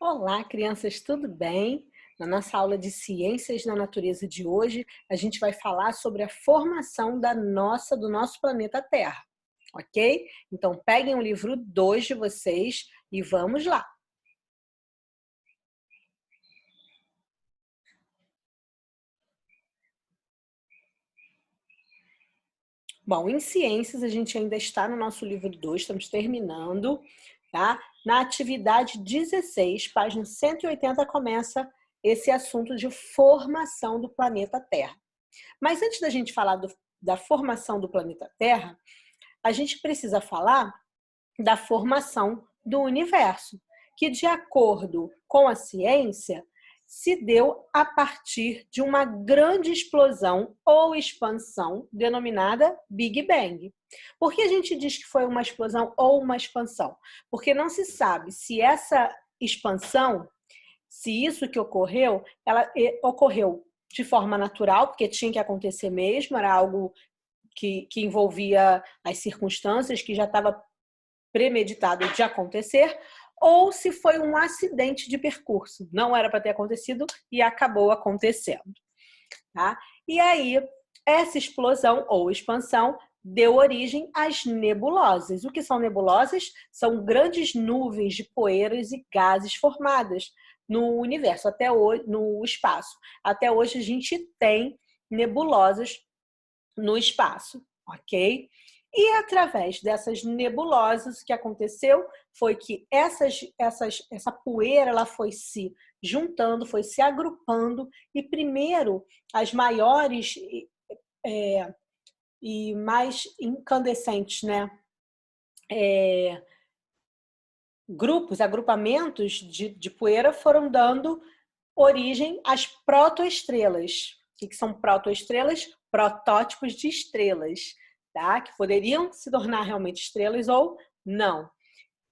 Olá, crianças, tudo bem? Na nossa aula de Ciências da Natureza de hoje, a gente vai falar sobre a formação do nosso planeta Terra, ok? Então, peguem o livro 2 de vocês e vamos lá. Bom, em Ciências, a gente ainda está no nosso livro 2, estamos terminando, tá? Na atividade 16, página 180, começa esse assunto de formação do planeta Terra. Mas antes da gente falar da formação do planeta Terra, a gente precisa falar da formação do universo, que, de acordo com a ciência, se deu a partir de uma grande explosão ou expansão denominada Big Bang. Por que a gente diz que foi uma explosão ou uma expansão? Porque não se sabe se essa expansão, se isso que ocorreu, ela ocorreu de forma natural, porque tinha que acontecer mesmo, era algo que envolvia as circunstâncias, que já estava premeditado de acontecer, ou se foi um acidente de percurso. Não era para ter acontecido e acabou acontecendo. Tá? E aí, essa explosão ou expansão deu origem às nebulosas. O que são nebulosas? São grandes nuvens de poeiras e gases formadas no universo, até hoje, no espaço. Até hoje a gente tem nebulosas no espaço, ok? E através dessas nebulosas, o que aconteceu foi que essa poeira ela foi se juntando, foi se agrupando, e primeiro as maiores e mais incandescentes, né? Agrupamentos de poeira foram dando origem às protoestrelas. O que são protoestrelas? Protótipos de estrelas, tá? Que poderiam se tornar realmente estrelas ou não.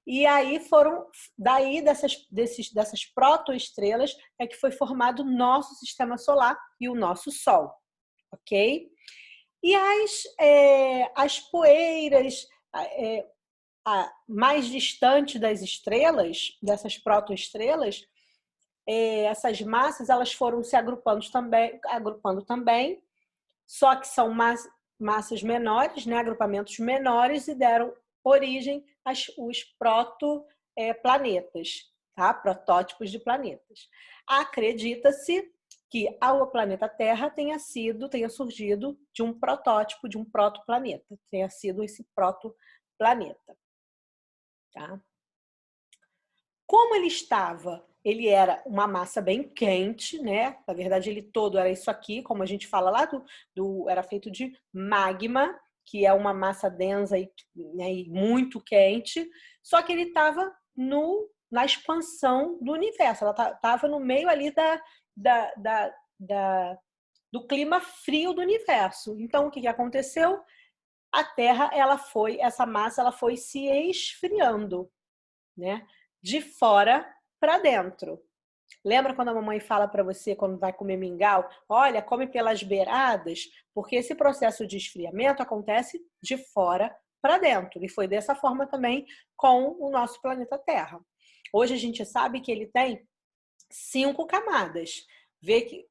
E aí dessas protoestrelas é que foi formado o nosso sistema solar e o nosso Sol, ok? E as poeiras mais distantes das estrelas, dessas protoestrelas, essas massas elas foram se agrupando também, só que são massas menores, né, agrupamentos menores, e deram origem aos protoplanetas, tá? Protótipos de planetas. Acredita-se que o planeta Terra tenha surgido de um protótipo, de um protoplaneta, tenha sido esse protoplaneta. Tá? Como ele estava? Ele era uma massa bem quente, né? Na verdade, ele todo era isso aqui, como a gente fala lá, era feito de magma, que é uma massa densa né, e muito quente, só que ele estava na expansão do universo, ela estava no meio ali do clima frio do universo. Então, o que aconteceu? A Terra, essa massa ela foi se esfriando, né? De fora para dentro. Lembra quando a mamãe fala para você, quando vai comer mingau, olha, come pelas beiradas, porque esse processo de esfriamento acontece de fora para dentro. E foi dessa forma também com o nosso planeta Terra. Hoje a gente sabe que ele tem 5 camadas. Vê que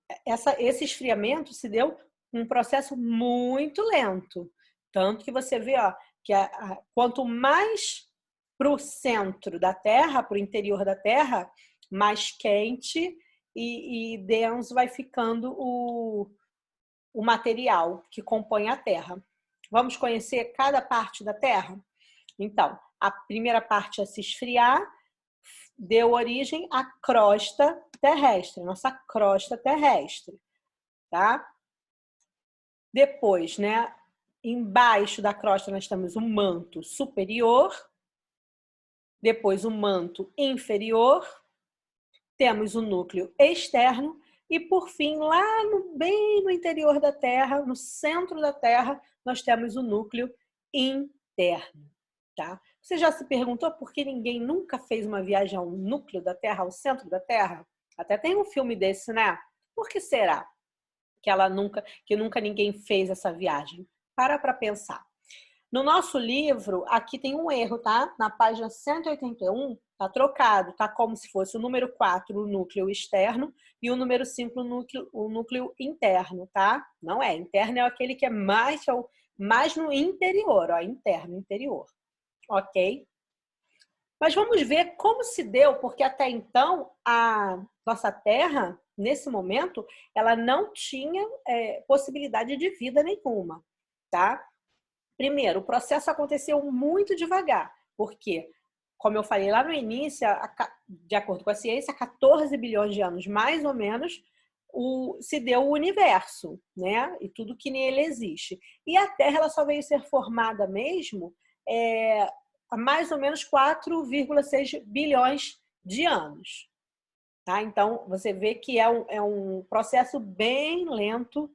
esse esfriamento se deu um processo muito lento. Tanto que você vê que quanto mais para o centro da Terra, para o interior da Terra, mais quente e denso vai ficando o material que compõe a Terra. Vamos conhecer cada parte da Terra? Então, a primeira parte é se esfriar, deu origem à crosta terrestre, nossa crosta terrestre, tá? Depois, né, embaixo da crosta nós temos o manto superior, depois o manto inferior, temos o núcleo externo e, por fim, lá bem no interior da Terra, no centro da Terra, nós temos o núcleo interno, tá? Você já se perguntou por que ninguém nunca fez uma viagem ao núcleo da Terra, ao centro da Terra? Até tem um filme desse, né? Por que será que nunca ninguém fez essa viagem? Para pensar. No nosso livro, aqui tem um erro, tá? Na página 181, Tá trocado, tá como se fosse o número 4, o núcleo externo, e o número 5, o núcleo interno, tá? Não é. Interno é aquele que é mais no interior, ó, interno, interior. Ok? Mas vamos ver como se deu, porque até então a nossa Terra, nesse momento, ela não tinha possibilidade de vida nenhuma, tá? Primeiro, o processo aconteceu muito devagar, porque, como eu falei lá no início, de acordo com a ciência, há 14 bilhões de anos, mais ou menos, se deu o universo, né? E tudo que nele existe. E a Terra ela só veio ser formada mesmo há mais ou menos 4,6 bilhões de anos. Tá? Então, você vê que é um processo bem lento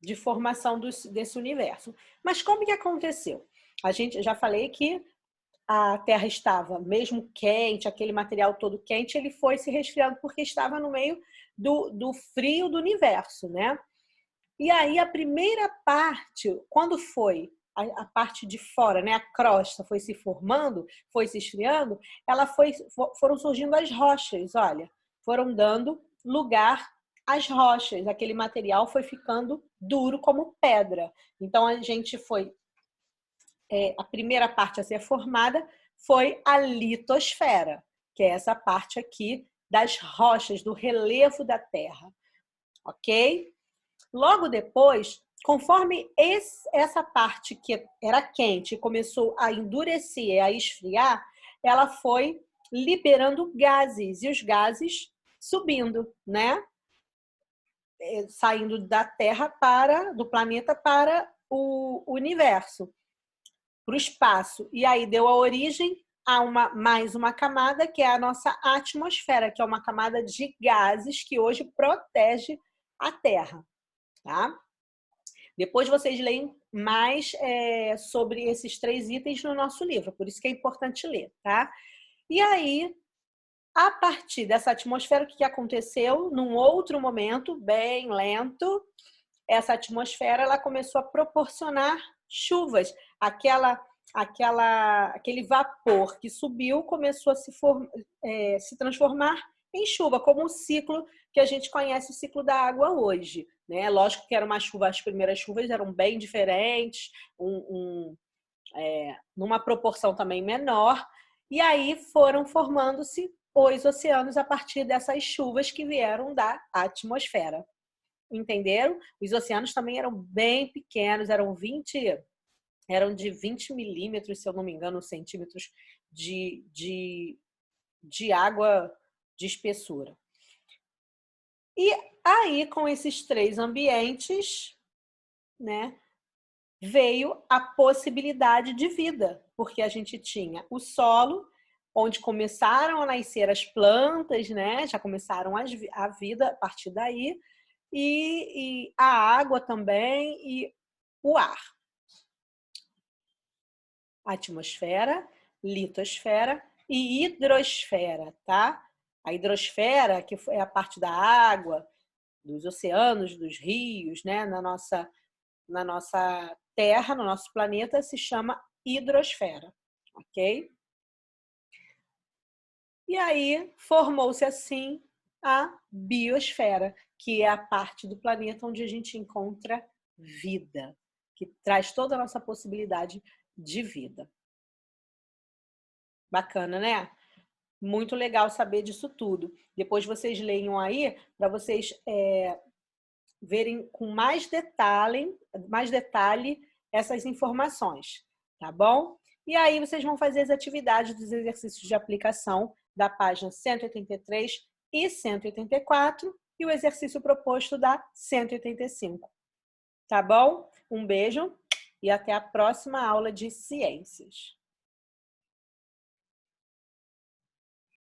de formação desse universo. Mas como que aconteceu? A gente já falei que a Terra estava mesmo quente, aquele material todo quente, ele foi se resfriando porque estava no meio do frio do universo, né? E aí a primeira parte, quando foi a parte de fora, né, a crosta foi se formando, foi se esfriando, foram surgindo as rochas, olha, foram dando lugar às rochas, aquele material foi ficando duro como pedra. Então a gente a primeira parte a ser formada foi a litosfera, que é essa parte aqui das rochas, do relevo da Terra, ok? Logo depois, conforme essa parte que era quente começou a endurecer, a esfriar, ela foi liberando gases, e os gases subindo, né? Saindo da Terra do planeta para o universo, para o espaço. E aí deu a origem a mais uma camada, que é a nossa atmosfera, que é uma camada de gases que hoje protege a Terra. Tá? Depois vocês leem mais sobre esses 3 itens no nosso livro, por isso que é importante ler, tá? E aí, a partir dessa atmosfera, o que aconteceu? Num outro momento, bem lento, essa atmosfera ela começou a proporcionar chuvas. Aquele vapor que subiu começou a se transformar em chuva, como o ciclo que a gente conhece, o ciclo da água hoje. Né? Lógico que era uma chuva, as primeiras chuvas eram bem diferentes, numa proporção também menor, e aí foram formando-se os oceanos a partir dessas chuvas que vieram da atmosfera. Entenderam? Os oceanos também eram bem pequenos, eram de 20 milímetros, se eu não me engano, centímetros de água de espessura. E aí, com esses 3 ambientes, né, veio a possibilidade de vida, porque a gente tinha o solo, onde começaram a nascer as plantas, né, já começaram a vida a partir daí, e a água também e o ar. Atmosfera, litosfera e hidrosfera, tá? A hidrosfera, que é a parte da água, dos oceanos, dos rios, né? Na nossa Terra, no nosso planeta, se chama hidrosfera, ok? E aí formou-se assim a biosfera, que é a parte do planeta onde a gente encontra vida, que traz toda a nossa possibilidade de vida. Bacana, né? Muito legal saber disso tudo. Depois vocês leiam aí para vocês verem com mais detalhe essas informações, tá bom? E aí vocês vão fazer as atividades dos exercícios de aplicação da página 183 e 184 e o exercício proposto da 185. Tá bom? Um beijo e até a próxima aula de ciências.